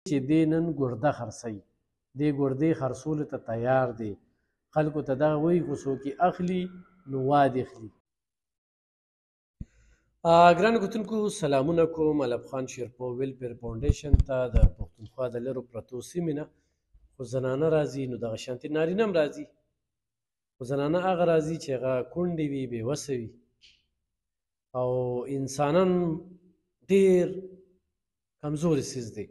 چې دې نن ګرده خرڅوي، دې ګردې خرڅولو ته تیار دی. خلکو ته دغه وایي خو څوک یې اخلي نو واد اخلي. ګرانو کتونکو سلامونه کوم. علب خان شیرپو ویلفیر فاونډیشن ته د پښتونخوا د لرو پرتو سیمې نه خو زنانه راځي، نو دغه شانتې نارینه هم راځي، خو زنانه هغه راځي چې هغه کونډې وي، بېوسه وي، او انسانان ډېر کمزوري څیز دی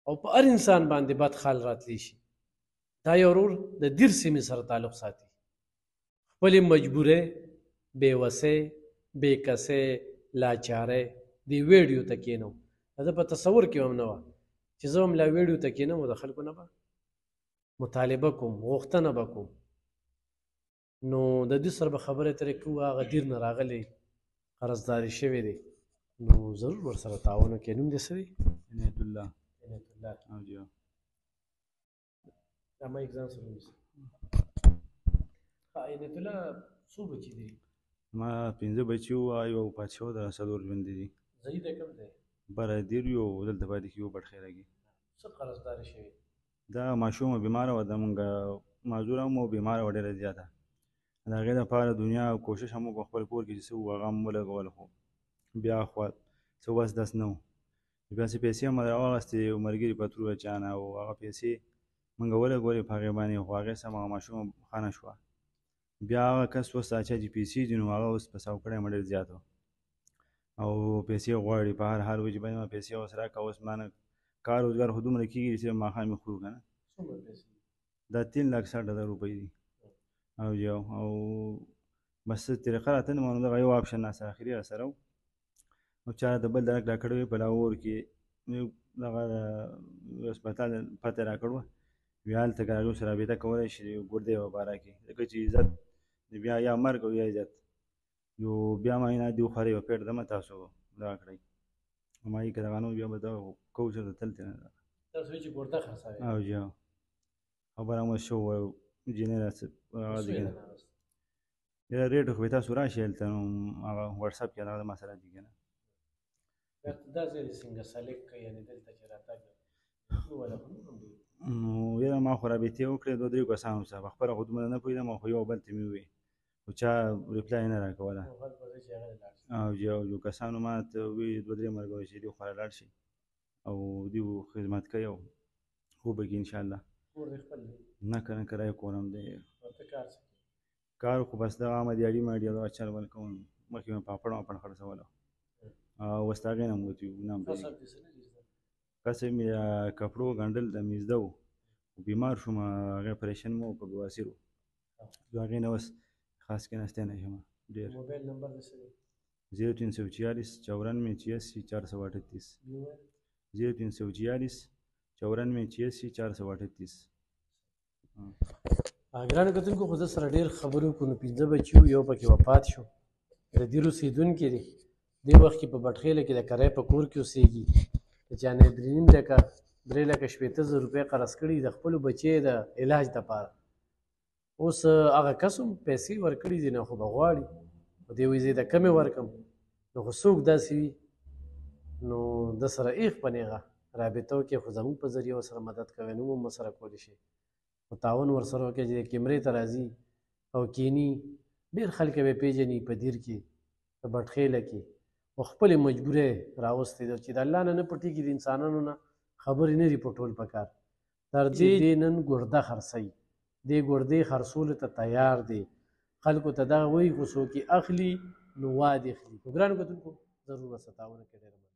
او په هر انسان باندې بد خال راتلی شي. دا یو ورور د دیر سیمې سره تعلق ساتي، خپلې مجبورۍ، بېوسۍ، بېکسۍ، لاچارۍ دې ویډیو ته کښېنوم. زه په تصور کې هم نه وه چې زه هم لا ویډیو ته کښېنم او د خلکو نه به مطالبه کوم، غوښتنه به کوم. نو د دوی سره به خبرې اترې کوو. هغه دیر نه راغلی، قرضداري شوی دی، نو ضرور ورسره تعاون وکړي. نوم دې څه دی؟ عنایت الله. عنایت الله. او جی دا مایک ځان سره ونیسه. عنایت الله څو بچي دي؟ ما 5 بچي وو، یو پاتې شوی ده، 4 ژوندي دي. ځای دی کوم دی؟ بره دیر یو، دلته پاتې کېږو بټخیره کې. څه قرضداري شوې؟ دا ماشومه بیماره وه، زمونږ معذوره هم وه، بیماره وه ډېره زیاته. د هغې دپاره دنیا کوشش هم وکړو خپل کور کې چې څه وو هغه هم ولګول، خو بیا خو څه وس دس نه وو. بیا څه پیسې هم راواخېستې یو ملګري په ترو چا نه، او هغه پیسې مونږ ولګولې په هغې باندې، خو هغې سم هغه ماشومه ښه نه شوه. بیا هغه کس اوس چا چې پیسې دي نو هغه اوس په ساو کړی ډېر زیات و او پیسې غواړي په هر حال. وایي چې باید ما پیسې اوس راکړه، اوس ما نه کار روزګار خو دومره کېږي چې ماښام یې خورو که نه. دا 3,60,000 روپۍ دي. او یو او بس طریقه راته نه معلوم، دغه یو آپشن اخري راسره و، او چا د بل درک راکړی وی په لاهور کې دغه هسپتال پته راکړ وه، وی هلته که هغې سره رابطه کولی شي ګردې په باره کې، ځکه چې عزت بیا یا مرګ او یا عزت. یو بیا معاینات دي وخورئ او پیټ دمه تاسو دغه کړئ، مایي که دغه نه بیا به دغه کوو چېرته تلتې نه ده. تاسو وایي چې ګرده خرڅوئ؟ او جی خبره مو شو جینۍ راڅه ریټ خو به تاسو راشئ هلته، نو هغه وټساپ کې هغه ما سره دي که نه. دا ځای دې څنګه سلیکټ کړئ، یعنې دلته چې راتګ نو یاره ما خو رابطې وکړې 2-3 کسانو سره، په خپله خو دومره نه پوهېدم، خو یو بل ته مې وویې، خو چا ریپلای نه راکوله. او یو کسانو ما ته وویل 2-3 ملګرو چې دوی خورا لاړ شي او دوی خدمت کوي او وبه کې انشاءالله. کور دې خپل دی؟ نه که نه کرایه کور هم دی. ته کار څه کوې؟ کار خو بس دغه عامه دیاړي ماډي دغه چل ول کوم، مخکې مې پاپړ واپړ خرڅوله او اوس د هغې نه هم وتي وو. نه هم کسب مې کپړو ګنډل د مېزده و، بیمار شوم، هغې اپریشن مو وکړ، بواسیر و، نو هغې نه اوس خاص کېناستی نه شم ډېر. موبایل نمبر دې څه دی؟ 0340 94 86 438 0340 94 86 438. ګرانو کتونکو خو زه سره ډېر خبرې وکړو، نو 5 بچي وو، یو پکې وفات شو، د دیر اوسېدونکی دی. دې وخت کې په بټخیله کې د کرایې په کور کې اوسېږي. د چا نه 3,60,000 روپۍ قرض کړي د خپلو بچیو د علاج دپاره. اوس هغه کس هم پیسې ورکړي دي، نه خو به غواړي، خو دی وایي زه یې د کمې ورکړم. نو خو څوک داسې وي نو د سره ایغ په نیغه رابطه وکړي، خو زموږ په ذریعه ورسره مدد کوئ، نو هم ورسره کولی شئ. خو تعاون ورسره وکړئ چې کیمرې ته راځي او کیني. ډېر خلک به یې پېژني په دیر کې، په بټخیله کې، او خپلې مجبورۍ راوستې ده چې د الله نه نه پټېږي، د انسانانو نه خبرې نه دي پټول پکار. تر دې نن ګرده خرڅوي، دې ګردې خرڅولو ته تیار دی. خلکو ته دغه وایي خو څوک یې اخلي نو واد اخلي. نو ګرانو کتونکو ضرور ورسره تعاون وکړئ.